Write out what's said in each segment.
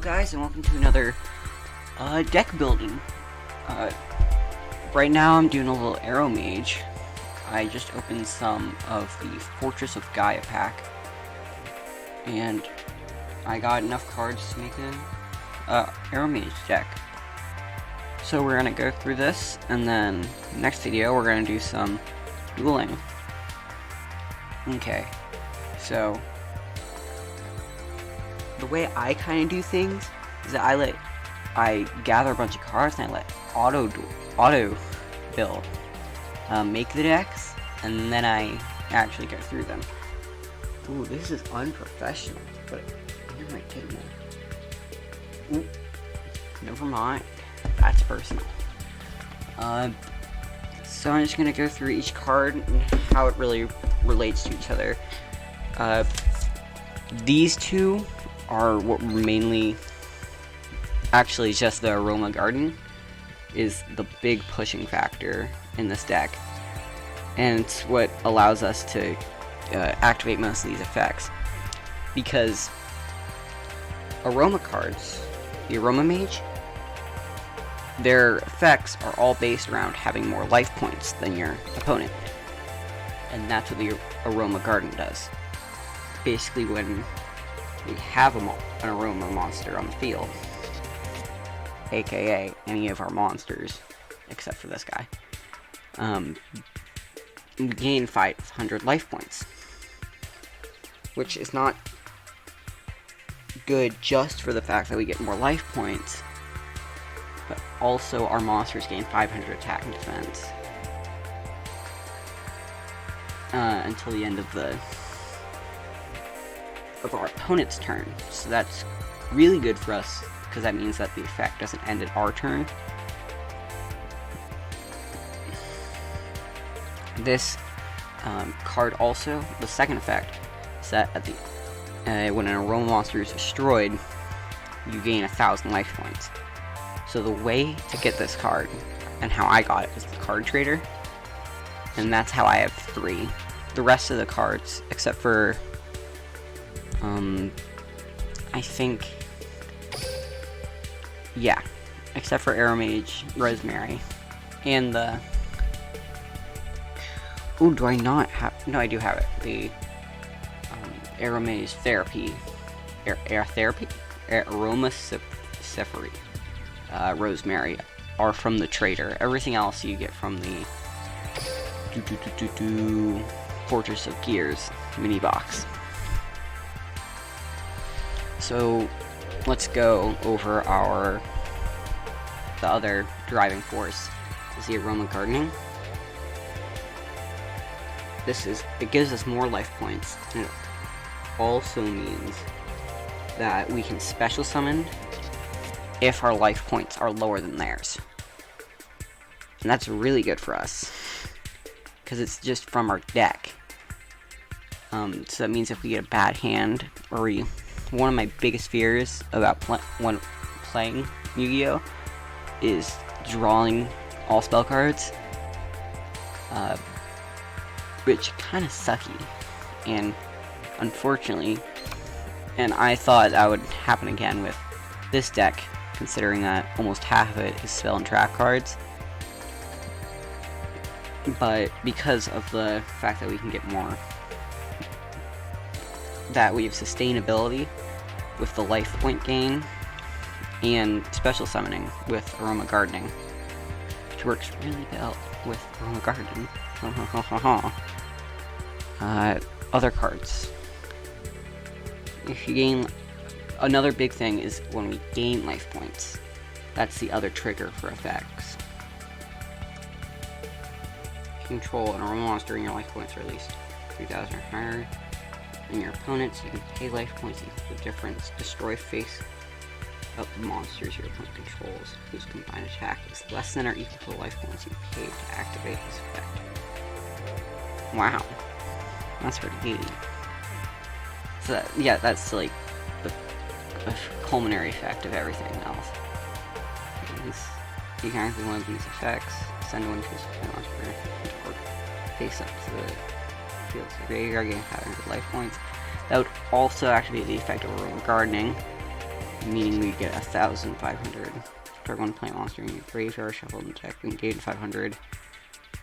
guys, and welcome to another deck building. Right now I'm doing a little Aromage. I just opened some of the Fortress of Gaia pack, and I got enough cards to make an Aromage deck. So we're gonna go through this, and then next video we're gonna do some dueling. Okay, so the way I kind of do things is that I gather a bunch of cards and I let auto build, make the decks, and then I actually go through them. Ooh, this is unprofessional, but where am I getting that? Ooh, never mind. That's personal. So I'm just gonna go through each card and how it really relates to each other. These two are what mainly, actually just the Aroma Garden is the big pushing factor in this deck, and it's what allows us to activate most of these effects, because Aroma cards, the Aroma Mage, their effects are all based around having more life points than your opponent, and that's what the Aroma Garden does. Basically, when we have an Aroma monster on the field, aka any of our monsters except for this guy, we gain 500 life points, which is not good just for the fact that we get more life points, but also our monsters gain 500 attack and defense until the end of our opponent's turn. So that's really good for us, because that means that the effect doesn't end at our turn. This card also, the second effect, is that at the when an Aroma monster is destroyed, you gain 1,000 life points. So the way to get this card, and how I got it, is the card trader, and that's how I have 3. The rest of the cards, except for I think, yeah, except for Aromage, Rosemary, and the, ooh, do I not have, no, I do have it, the Aromage Therapy, Aromacephory, Rosemary, are from the trader. Everything else you get from the Fortress of Gears mini box. So let's go over the other driving force is the Aroma Gardening. It gives us more life points, and it also means that we can special summon if our life points are lower than theirs. And that's really good for us, because it's just from our deck. So that means if we get a bad hand, or one of my biggest fears about when playing Yu-Gi-Oh! Is drawing all spell cards, which kind of sucky, and unfortunately, and I thought that would happen again with this deck, considering that almost half of it is spell and trap cards. But because of the fact that we can get more, that we have sustainability with the life point gain and special summoning with Aroma Gardening, which works really well with Aroma Garden. Other cards. If you gain, another big thing is when we gain life points. That's the other trigger for effects. If you control an Aroma monster and your life points are at least 3,000 or higher than your opponents, you can pay life points equal to the difference. Destroy face of the monsters your opponent controls, whose combined attack is less than or equal to the life points you paid to activate this effect. Wow, that's pretty good. So yeah, that's like the culminary effect of everything else. You can activate one of these effects, send one to a monster, or face up to the field to the graveyard, gain 500 life points. That would also activate the effect of Aroma Gardening, meaning we get 1,500. Start one plant monster in your graveyard, shuffle the deck, and gain 500.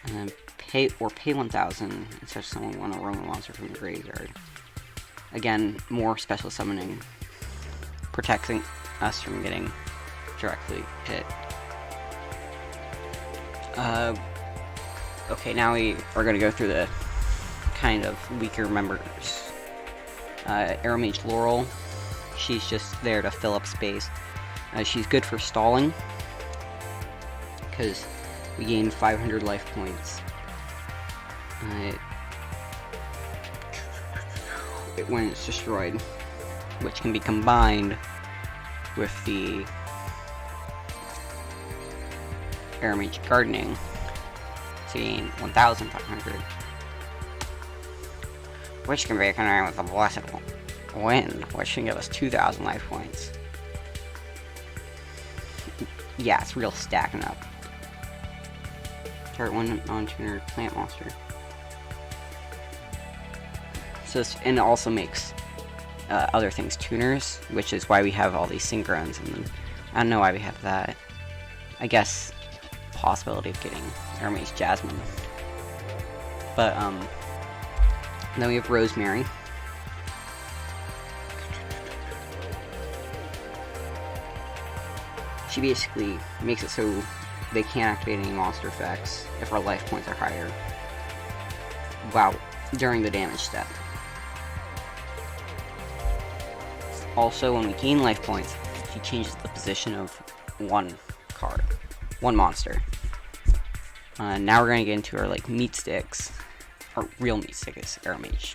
And then pay 1,000 and such summon one aroma monster from the graveyard. Again, more special summoning, protecting us from getting directly hit. Okay, now we are going to go through the kind of weaker members. Aromage Laurel, she's just there to fill up space. She's good for stalling, because we gain 500 life points. When it's destroyed, which can be combined with the Aromage Gardening to gain 1,500, which can be combined with the Blessed Wind, which can give us 2,000 life points. Yeah, it's real stacking up. Start one non-tuner plant monster. So and it also makes other things tuners, which is why we have all these synchrons. And then, I don't know why we have that. I guess possibility of getting Aromage Jasmine. But then we have Rosemary. She basically makes it so they can't activate any monster effects if our life points are higher. Wow, during the damage step. Also, when we gain life points, she changes the position of one card, one monster. Now we're gonna get into our meat sticks, or real meat sticks, Aromage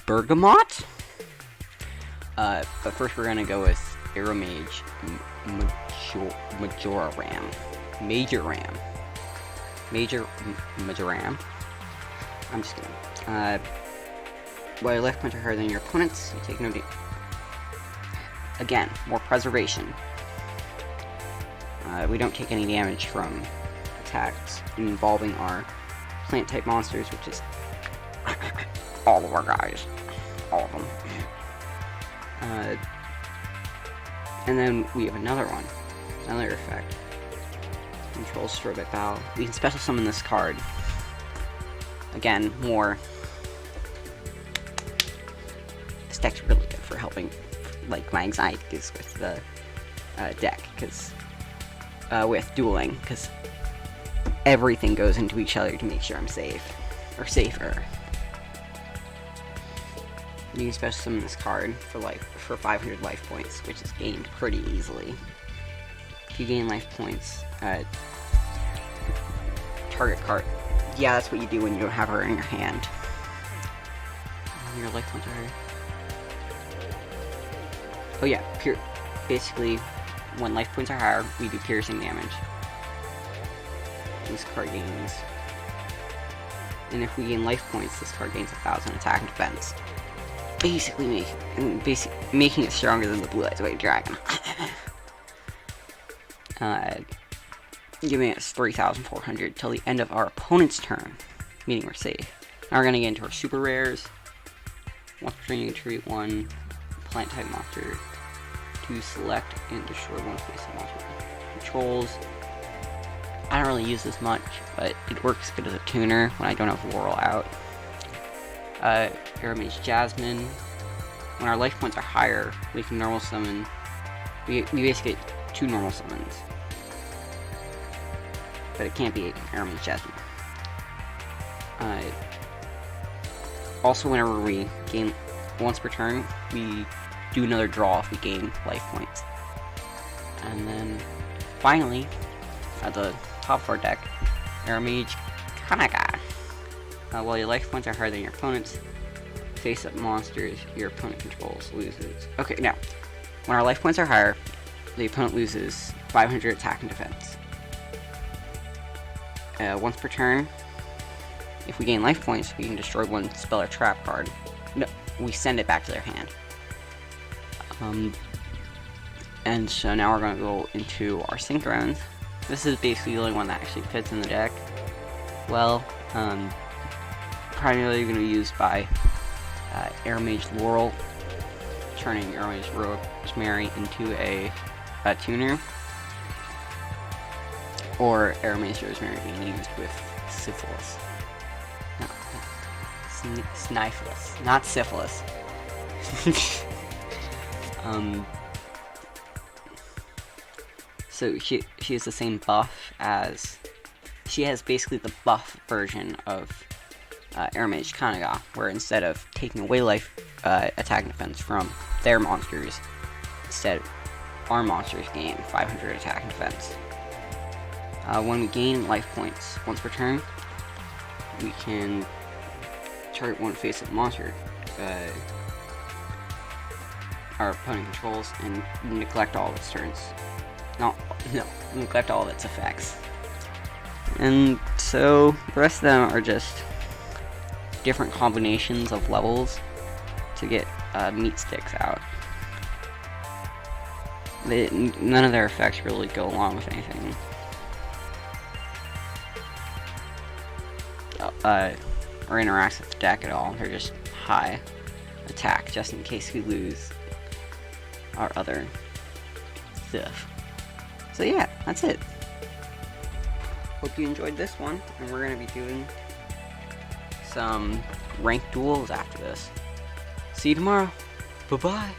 Bergamot. But first we're gonna go with Aromage Major Ram. I'm just kidding. While your life points are higher than your opponent's, you take no damage. Again, more preservation. We don't take any damage from attacks involving our plant type monsters, which is all of our guys. All of them. And then we have another effect. Control Strobit Bow. We can special summon this card. Again, more. This deck's really good for helping, my anxieties with the deck, because with dueling, because everything goes into each other to make sure I'm safe, or safer. You can special summon this card for 500 life points, which is gained pretty easily. If you gain life points, target card. Yeah, that's what you do when you don't have her in your hand. Your life points are higher. Oh yeah, basically, when life points are higher, we do piercing damage. This card gains. And if we gain life points, this card gains 1,000 attack and defense. Basically making it stronger than the Blue Eyes White Dragon. Giving us 3,400 till the end of our opponent's turn, meaning we're safe. Now we're gonna get into our super rares. Once per turn, you treat one plant type monster to select and destroy one face of monster controls. I don't really use this much, but it works good as a tuner when I don't have Laurel out. Aromage Jasmine. When our life points are higher, we can normal summon. We basically get 2 normal summons. But it can't be Aromage Jasmine. Also, whenever we gain once per turn, we do another draw if we gain life points. And then, finally, at the top of our deck, Aromage Kanaga. While your life points are higher than your opponent's, face-up monsters your opponent controls loses. Okay, now, when our life points are higher, the opponent loses 500 attack and defense. Once per turn, if we gain life points, we can destroy one spell or trap card. No, we send it back to their hand. And so now we're going to go into our Synchrones. This is basically the only one that actually fits in the deck. Well, primarily going to be used by Aromage Laurel. turning Aromage Rosemary into a tuner, or Aromage Rosemary being used with syphilis. No, Snifilus, not syphilis. So she has the same buff as, she has basically the buff version of Aromage Kanaga, where instead of taking away life attack and defense from their monsters, instead our monsters gain 500 attack and defense. When we gain life points once per turn, we can target one face of the monster our opponent controls and neglect all of its turns. No, neglect all of its effects. And so the rest of them are just different combinations of levels to get meat sticks out. None of their effects really go along with anything. Or interact with the deck at all. They're just high attack, just in case we lose our other stuff. So yeah, that's it. Hope you enjoyed this one, and we're going to be doing some ranked duels after this. See you tomorrow. Bye-bye.